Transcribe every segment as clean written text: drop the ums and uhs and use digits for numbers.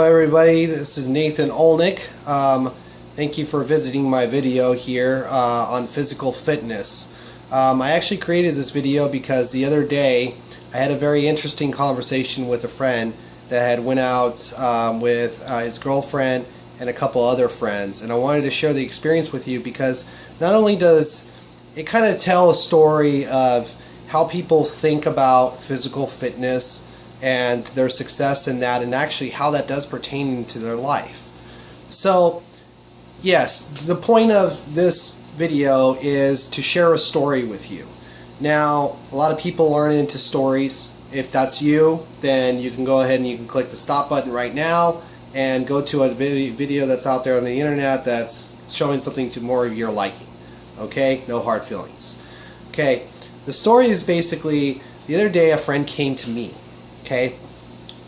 Hello everybody, this is Nathan Olnick. Thank you for visiting my video here on physical fitness. I actually created this video because the other day I had a very interesting conversation with a friend that had went out with his girlfriend and a couple other friends, and I wanted to share the experience with you because not only does it kind of tell a story of how people think about physical fitness and their success in that, and actually how that does pertain to their life. So yes, the point of this video is to share a story with you. Now, a lot of people aren't into stories. If that's you, then you can go ahead and you can click the stop button right now and go to a video that's out there on the internet that's showing something to more of your liking. Okay, no hard feelings. Okay, the story is basically, the other day a friend came to me. Okay,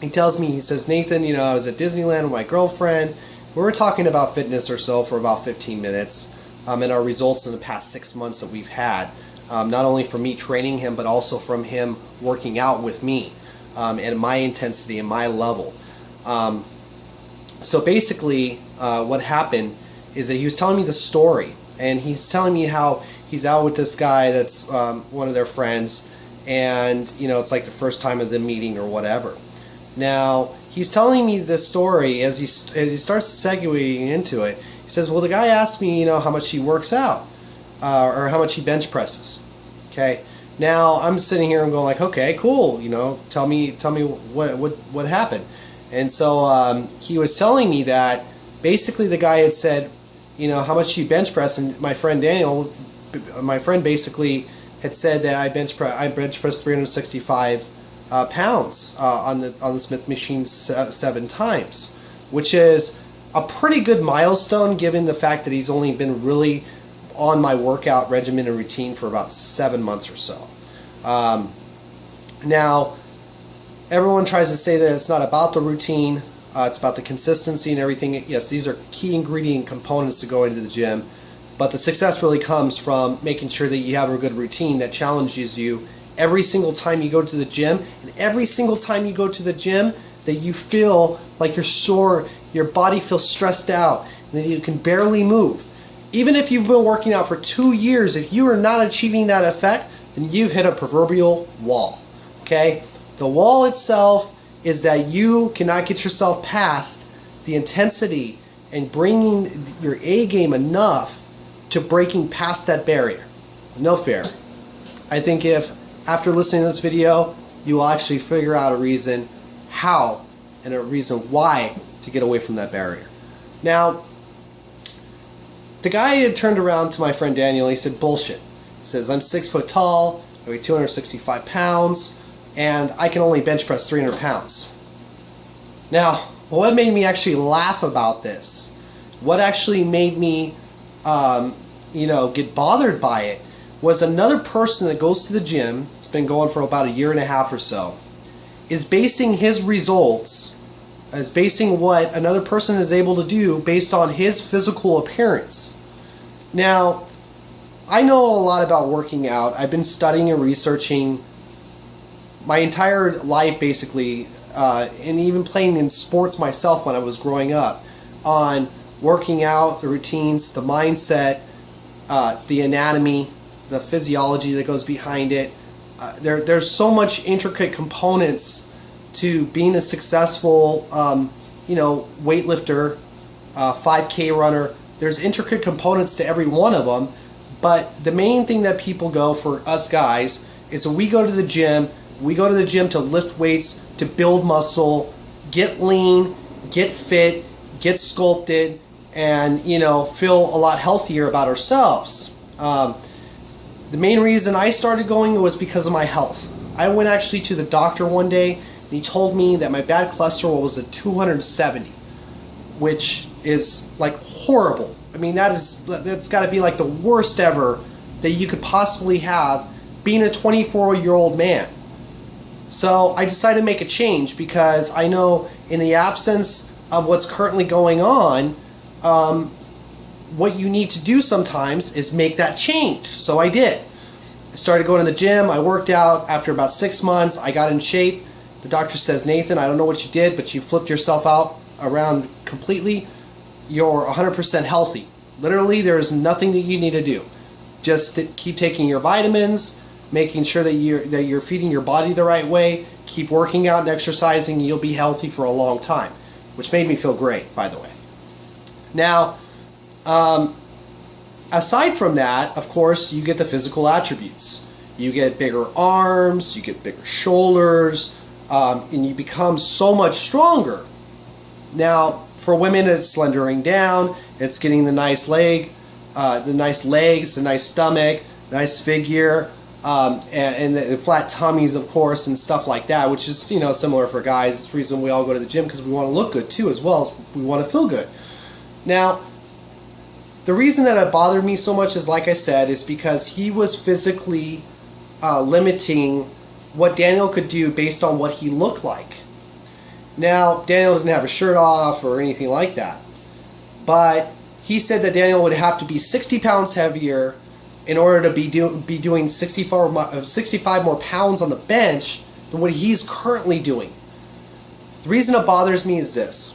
he tells me, he says, Nathan, you know, I was at Disneyland with my girlfriend. We were talking about fitness or so for about 15 minutes and our results in the past 6 months that we've had, not only from me training him, but also from him working out with me and my intensity and my level. So basically what happened is that he was telling me the story, and he's telling me how he's out with this guy that's one of their friends, and you know, it's like the first time of the meeting or whatever. Now he's telling me this story as he starts segueing into it. He says, well, the guy asked me, you know, how much he works out or how much he bench presses. Okay, now I'm sitting here and going like, okay, cool, you know, tell me what happened. And so he was telling me that basically the guy had said, you know, how much you bench press, and my friend Daniel, my friend, basically had said that I bench press 365 pounds on the Smith machine 7 times, which is a pretty good milestone given the fact that he's only been really on my workout regimen and routine for about 7 months or so. Now, everyone tries to say that it's not about the routine, it's about the consistency and everything. Yes, these are key ingredient components to going to the gym. But the success really comes from making sure that you have a good routine that challenges you every single time you go to the gym, and every single time you go to the gym that you feel like you're sore, your body feels stressed out, and that you can barely move. Even if you've been working out for 2 years, if you are not achieving that effect, then you've hit a proverbial wall. Okay? The wall itself is that you cannot get yourself past the intensity and bringing your A game enough to breaking past that barrier. No fair. I think if after listening to this video, you will actually figure out a reason how and a reason why to get away from that barrier. Now, the guy had turned around to my friend Daniel. He said, bullshit. He says, I'm 6 foot tall, I weigh 265 pounds, and I can only bench press 300 pounds. Now, what made me actually laugh about this, what actually made me you know, get bothered by it, was another person that goes to the gym, it's been going for about 1.5 years or so, is basing his results, is basing what another person is able to do based on his physical appearance. Now, I know a lot about working out. I've been studying and researching my entire life basically, and even playing in sports myself when I was growing up, on working out, the routines, the mindset, the anatomy, the physiology that goes behind it. There's so much intricate components to being a successful, you know, weightlifter, 5K runner. There's intricate components to every one of them, but the main thing that people go for, us guys, is that we go to the gym. We go to the gym to lift weights, to build muscle, get lean, get fit, get sculpted, and, you know, feel a lot healthier about ourselves. The main reason I started going was because of my health. I went actually to the doctor one day, and he told me that my bad cholesterol was at 270, which is like horrible. I mean, that's got to be like the worst ever that you could possibly have being a 24-year-old man. So I decided to make a change because I know in the absence of what's currently going on, what you need to do sometimes is make that change. So I did. I started going to the gym. I worked out. After about 6 months, I got in shape. The doctor says, Nathan, I don't know what you did, but you flipped yourself out around completely, you're 100% healthy. Literally, there's nothing that you need to do. Just keep taking your vitamins, making sure that you're feeding your body the right way, keep working out and exercising, and you'll be healthy for a long time, which made me feel great, by the way. Now, aside from that, of course, you get the physical attributes. You get bigger arms, you get bigger shoulders, and you become so much stronger. Now, for women, it's slendering down, it's getting the nice legs, the nice stomach, nice figure, and the flat tummies, of course, and stuff like that, which is, similar for guys. It's the reason we all go to the gym, because we want to look good too, as well as we want to feel good. Now, the reason that it bothered me so much is, like I said, is because he was physically limiting what Daniel could do based on what he looked like. Now, Daniel didn't have a shirt off or anything like that, but he said that Daniel would have to be 60 pounds heavier in order to be doing 65 more pounds on the bench than what he's currently doing. The reason it bothers me is this,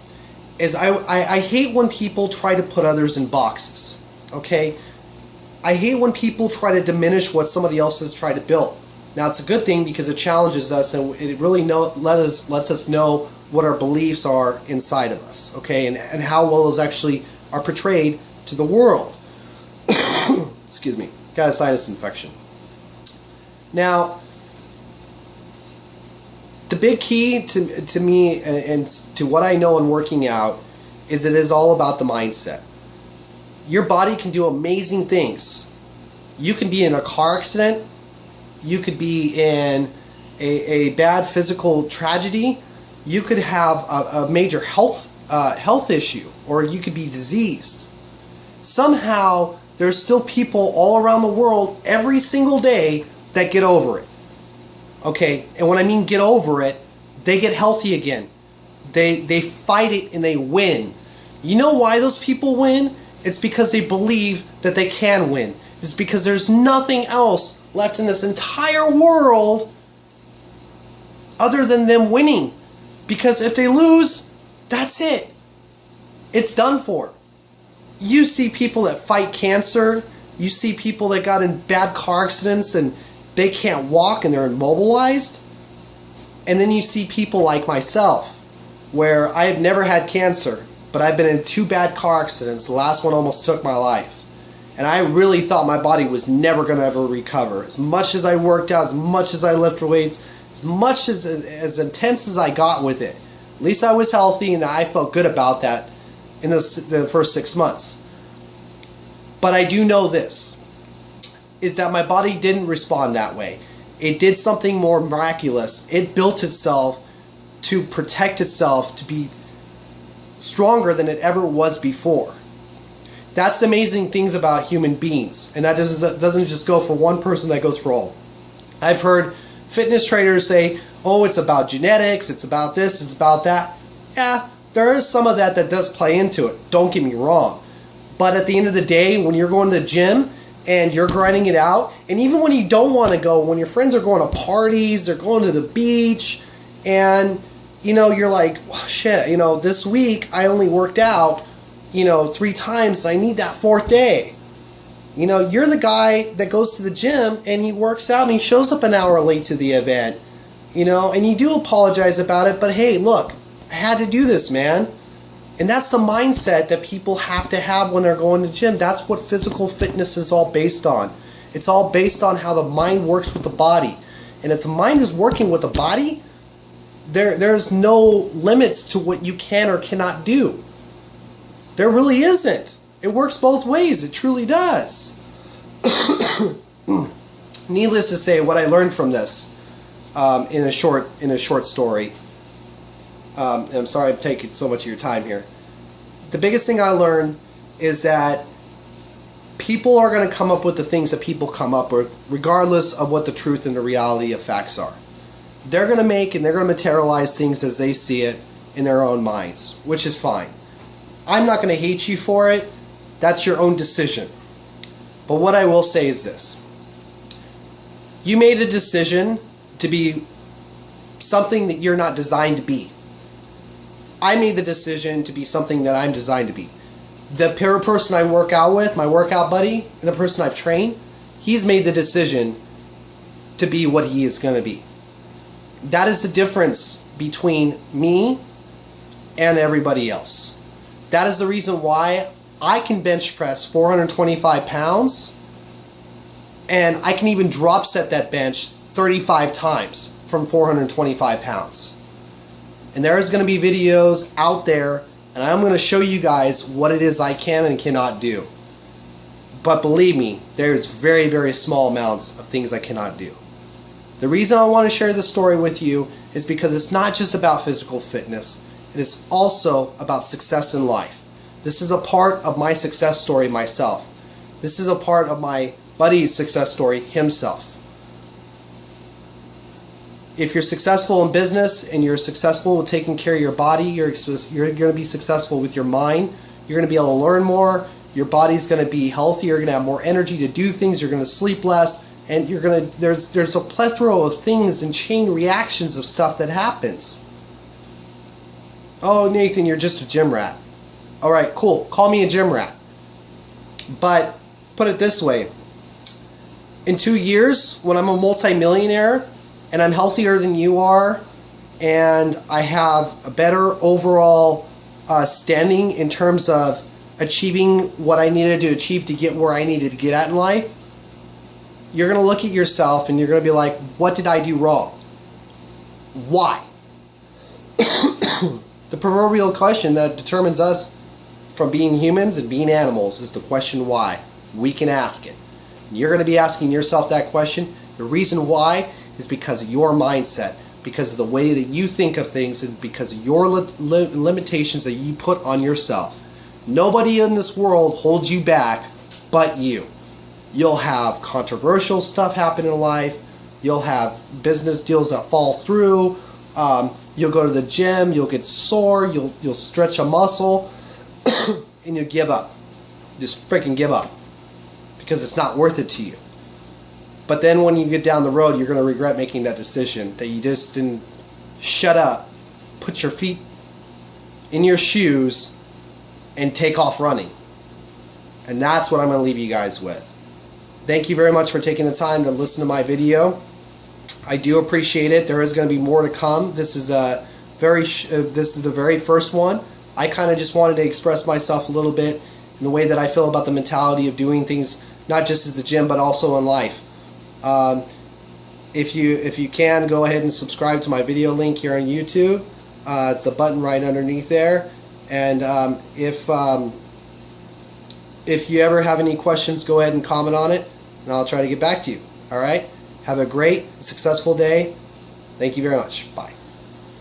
is I hate when people try to put others in boxes, okay? I hate when people try to diminish what somebody else has tried to build. Now, it's a good thing because it challenges us, and it really lets us know what our beliefs are inside of us, okay? And how well those actually are portrayed to the world. Excuse me, got a sinus infection. Now, the big key to me and to what I know in working out is it is all about the mindset. Your body can do amazing things. You can be in a car accident. You could be in a bad physical tragedy. You could have a major health issue, or you could be diseased. Somehow, there's still people all around the world every single day that get over it. Okay, and when I mean get over it, they get healthy again. They fight it and they win. You know why those people win? It's because they believe that they can win. It's because there's nothing else left in this entire world other than them winning. Because if they lose, that's it. It's done for. You see people that fight cancer. You see people that got in bad car accidents and they can't walk and they're immobilized. And then you see people like myself, where I have never had cancer, but I've been in 2 bad car accidents. The last one almost took my life. And I really thought my body was never going to ever recover. As much as I worked out, as much as I lifted weights, as much as intense as I got with it, at least I was healthy and I felt good about that in the first 6 months. But I do know this, is that my body didn't respond that way. It did something more miraculous. It built itself to protect itself, to be stronger than it ever was before. That's the amazing things about human beings. And that doesn't just go for one person, that goes for all. I've heard fitness trainers say, oh, it's about genetics, it's about this, it's about that. Yeah, there is some of that does play into it. Don't get me wrong. But at the end of the day, when you're going to the gym and you're grinding it out, and even when you don't want to go, when your friends are going to parties, they're going to the beach, and you're like, well, shit, this week I only worked out 3 times, and I need that 4th day. You're the guy that goes to the gym and he works out and he shows up an hour late to the event, and you do apologize about it, but hey, look, I had to do this, man. And that's the mindset that people have to have when they're going to the gym. That's what physical fitness is all based on. It's all based on how the mind works with the body. And if the mind is working with the body, there's no limits to what you can or cannot do. There really isn't. It works both ways. It truly does. Needless to say, what I learned from this in a short story. I'm sorry I'm taking so much of your time here. The biggest thing I learned is that people are going to come up with the things that people come up with, regardless of what the truth and the reality of facts are. They're going to make and they're going to materialize things as they see it in their own minds, which is fine. I'm not going to hate you for it. That's your own decision. But what I will say is this. You made a decision to be something that you're not designed to be. I made the decision to be something that I'm designed to be. The person I work out with, my workout buddy, and the person I've trained, he's made the decision to be what he is going to be. That is the difference between me and everybody else. That is the reason why I can bench press 425 pounds, and I can even drop set that bench 35 times from 425 pounds. And there's going to be videos out there, and I'm going to show you guys what it is I can and cannot do. But believe me, there's very, very small amounts of things I cannot do. The reason I want to share this story with you is because it's not just about physical fitness. It is also about success in life. This is a part of my success story myself. This is a part of my buddy's success story himself. If you're successful in business and you're successful with taking care of your body, you're going to be successful with your mind. You're going to be able to learn more. Your body's going to be healthy. You're going to have more energy to do things. You're going to sleep less. And you're going to, there's a plethora of things and chain reactions of stuff that happens. Oh, Nathan, you're just a gym rat. All right, cool. Call me a gym rat. But put it this way. In 2 years, when I'm a multimillionaire and I'm healthier than you are, and I have a better overall standing in terms of achieving what I needed to achieve to get where I needed to get at in life, you're going to look at yourself and you're going to be like, what did I do wrong? Why? The proverbial question that determines us from being humans and being animals is the question why. We can ask it. You're going to be asking yourself that question. The reason why is because of your mindset, because of the way that you think of things, and because of your limitations that you put on yourself. Nobody in this world holds you back but you. You'll have controversial stuff happen in life. You'll have business deals that fall through. You'll go to the gym. You'll get sore. You'll stretch a muscle, and you'll give up. Just freaking give up because it's not worth it to you. But then when you get down the road, you're going to regret making that decision that you just didn't shut up, put your feet in your shoes, and take off running. And that's what I'm going to leave you guys with. Thank you very much for taking the time to listen to my video. I do appreciate it. There is going to be more to come. This is the very first one. I kind of just wanted to express myself a little bit in the way that I feel about the mentality of doing things, not just at the gym, but also in life. If you can, go ahead and subscribe to my video link here on YouTube. It's the button right underneath there. And if you ever have any questions, go ahead and comment on it, and I'll try to get back to you. All right? Have a great, successful day. Thank you very much. Bye.